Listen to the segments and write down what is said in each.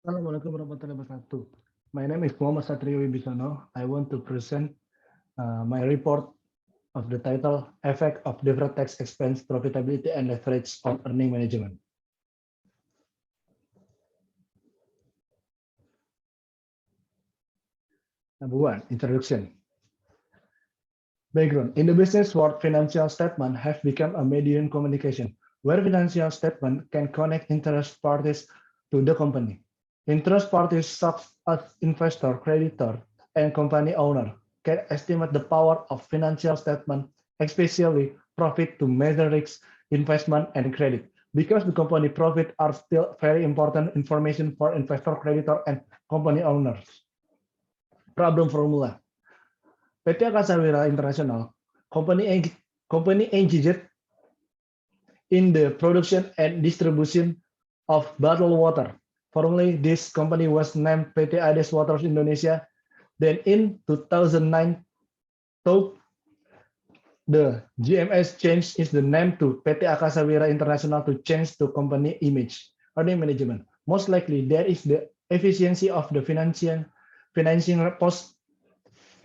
Assalamualaikum warahmatullahi wabarakatuh. My name is Muhammad Satrio Wibisono. I want to present my report of the title Effect of Deferred Tax Expense Profitability and Leverage on Earning Management. Number one, introduction. Background. In the business world, financial statements have become a medium communication where financial statement can connect interest parties to the company. Interest parties such as investor, creditor, and company owner can estimate the power of financial statement, especially profit to measure risk, investment, and credit. Because the company profit are still very important information for investor, creditor, and company owners. Problem formula. PT Angkasa Pura International, company engaged in the production and distribution of bottled water. Formerly, this company was named PT Ades Waters Indonesia. Then in 2009, the GMS changed its name to PT Angkasa Pura International to change the company image. Earning management. Most likely, there is the efficiency of the financing post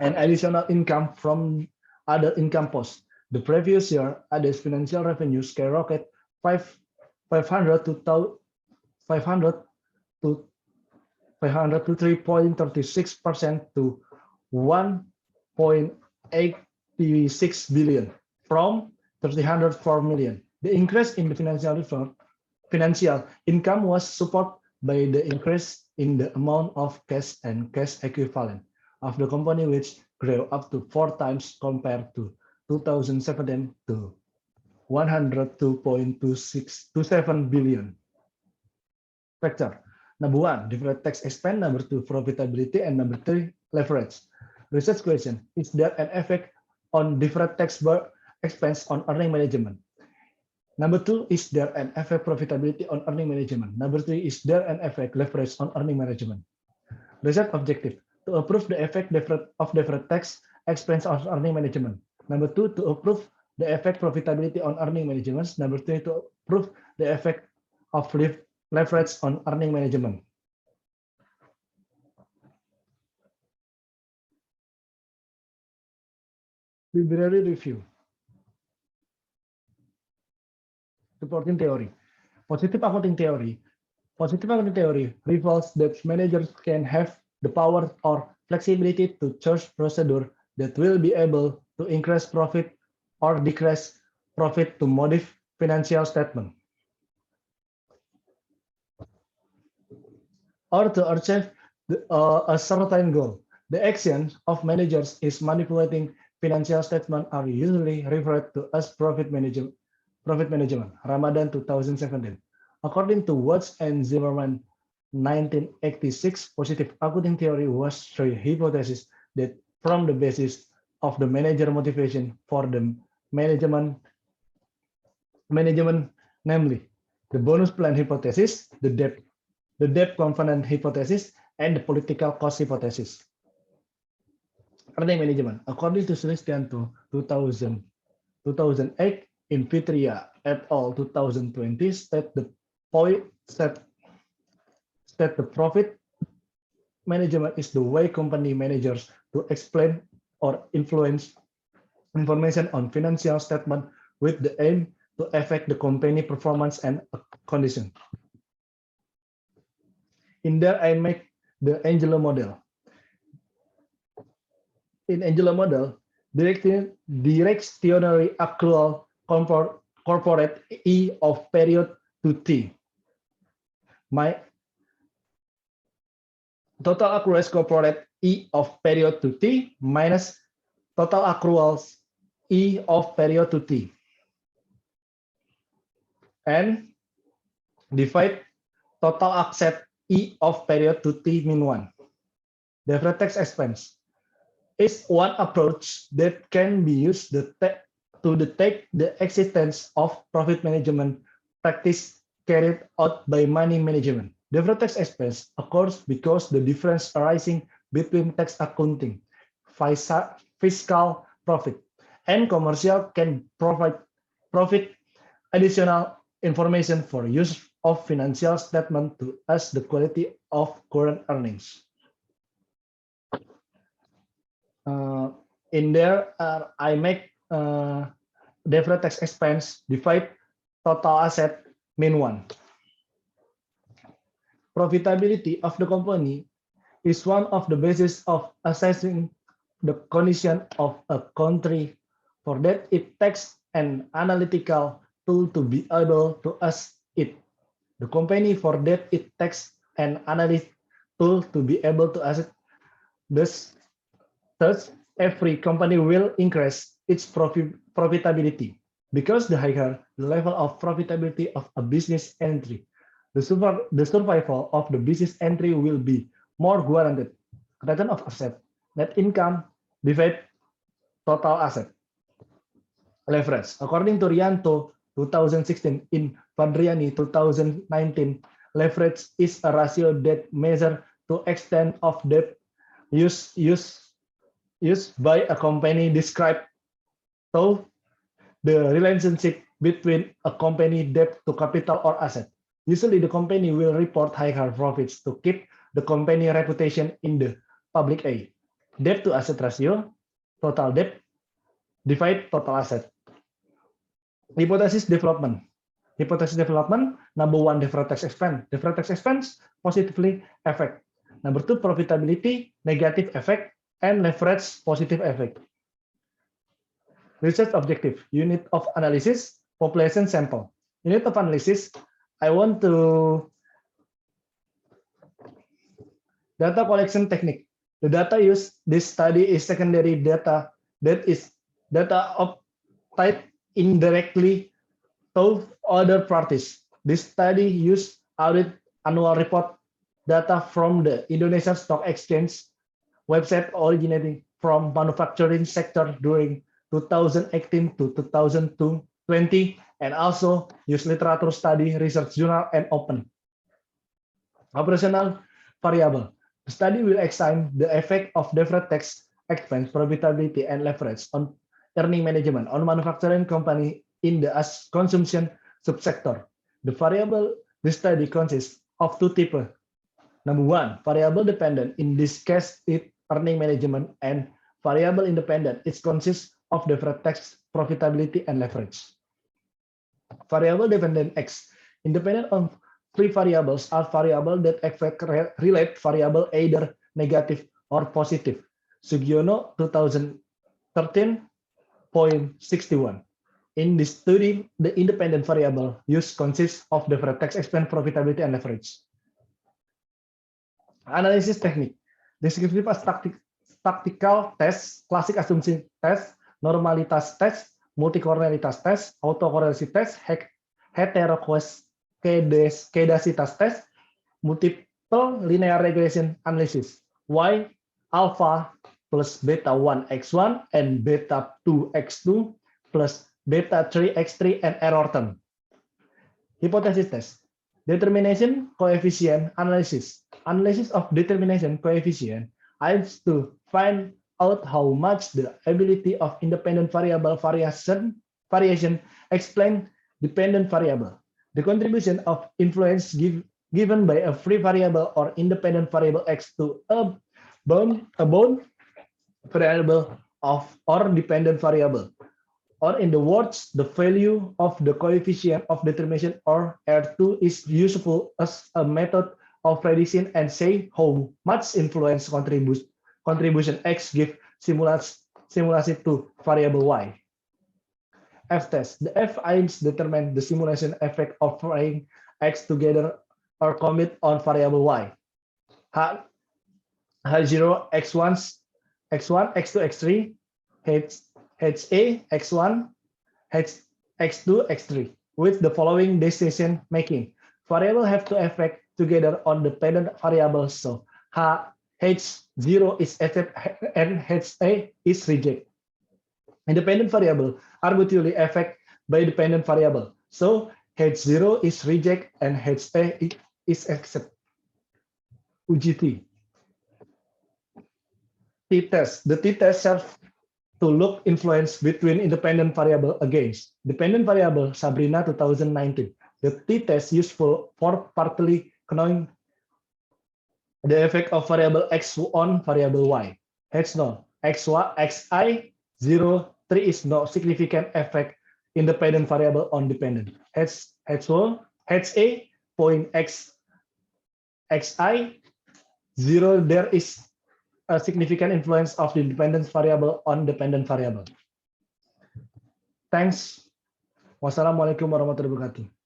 and additional income from other income posts. The previous year, Ades financial revenue skyrocketed 500 to 3.36% to 1.86 billion from 304 million. The increase in the financial income was supported by the increase in the amount of cash and cash equivalent of the company, which grew up to 4 times compared to 2017 to 102.27 billion. Factor. Number one, deferred tax expense. Number two, profitability. And number three, leverage. Research question. Is there an effect on deferred tax expense on earning management? Number two, is there an effect profitability on earning management? Number three, is there an effect leverage on earning management? Research objective. To approve the effect of deferred tax expense on earning management. Number two, to approve the effect profitability on earning management. Number three, to approve the effect of leverage on earning management. Library review. Supporting theory. Positive accounting theory. Positive accounting theory reveals that managers can have the power or flexibility to choose procedure that will be able to increase profit or decrease profit to modify financial statement, or to achieve a certain goal. The action of managers is manipulating financial statement are usually referred to as profit management. Ramadan 2017. According to Watts and Zimmerman 1986, positive accounting theory was the hypothesis that formed the basis of the manager motivation for the management, namely the bonus plan hypothesis, the debt component hypothesis, and the political cost hypothesis. Earning management. According to Celestiano 2008, in Fitria et al. 2020, state the profit management is the way company managers to explain or influence information on financial statement with the aim to affect the company performance and condition. In there, I make the Angelo model. In Angelo model, directionary accrual corporate E of period to T. My total accruals corporate E of period to T minus total accruals E of period to T. And divide total asset E of period to T min 1. Deferred tax expense is one approach that can be used to detect the existence of profit management practice carried out by money management. Deferred tax expense occurs because the difference arising between tax accounting, fiscal profit, and commercial can provide additional information for use of financial statement to assess the quality of current earnings. In there, I make deferred tax expense divide total asset min 1. Profitability of the company is one of the basis of assessing the condition of a country. For that, it takes an analytical tool to be able to assess it. The company, for that, it takes an analytic tool to be able to assess this. Thus, every company will increase its profitability because the higher the level of profitability of a business entry, the survival of the business entry will be more guaranteed. Return of asset, net income divide total asset. Leverage. According to Rianto 2016 in Fadriani 2019, leverage is a ratio that measures the extent of debt used by a company described to the relationship between a company debt to capital or asset. Usually, the company will report higher profits to keep the company reputation in the public eye. Debt to asset ratio, total debt, divide total asset. Hypothesis development. Hypothesis development, number 1, deferred tax expense. Deferred tax expense positively effect. Number 2, profitability, negative effect, and leverage, positive effect. Research objective, unit of analysis, population sample. Unit of analysis, I want to data collection technique. The data used this study is secondary data that is data obtained indirectly to other parties. This study used audit annual report data from the Indonesia Stock Exchange website originating from manufacturing sector during 2018 to 2020, and also use literature study, research journal, and open. Operational variable. The study will examine the effect of deferred tax expense, profitability, and leverage on earning management on manufacturing company in the consumption subsector. The variable this study consists of 2 types. Number 1, variable dependent. In this case, it earning management, and variable independent. It consists of deferred tax, profitability, and leverage. Variable dependent X. Independent of 3 variables are variables that affect relate variable either negative or positive. Sugiono 2013.61. In this study, the independent variable used consists of deferred tax expense, profitability, and leverage. Analysis technique. Descriptive statistical test, classic assumption test, normalitas test, multicorrelitas test, autocorrelasi test, heterokedasitas test, multiple linear regression analysis. Y alpha plus beta 1x1 and beta 2x2 plus beta 3x3 and error term. Hypothesis test. Determination coefficient analysis. Analysis of determination coefficient aims to find out how much the ability of independent variable variation explain dependent variable. The contribution of influence given by a free variable or independent variable X to a bound variable of or dependent variable. Or in the words, the value of the coefficient of determination or R2 is useful as a method of prediction and say how much influence contribution X give simulation to variable Y. F test. The F aims determine the simulation effect of trying X together or commit on variable Y. H0, X1, X1, X2, X3, HA, X1, X2, X3, with the following decision making. Variable have to affect together on dependent variables, so H0 is accept and HA is reject. Independent variable are mutually affect by dependent variable, so H0 is reject and HA is accept. UGT. T-test. The t-test serves to look influence between independent variable against dependent variable. Sabrina 2019. The t-test useful for partly knowing the effect of variable x on variable y. H0, xi 0, 3 is no significant effect independent variable on dependent. H0, HA point xi 0, there is a significant influence of the dependent variable on dependent variable. Thanks. Wassalamualaikum warahmatullahi wabarakatuh.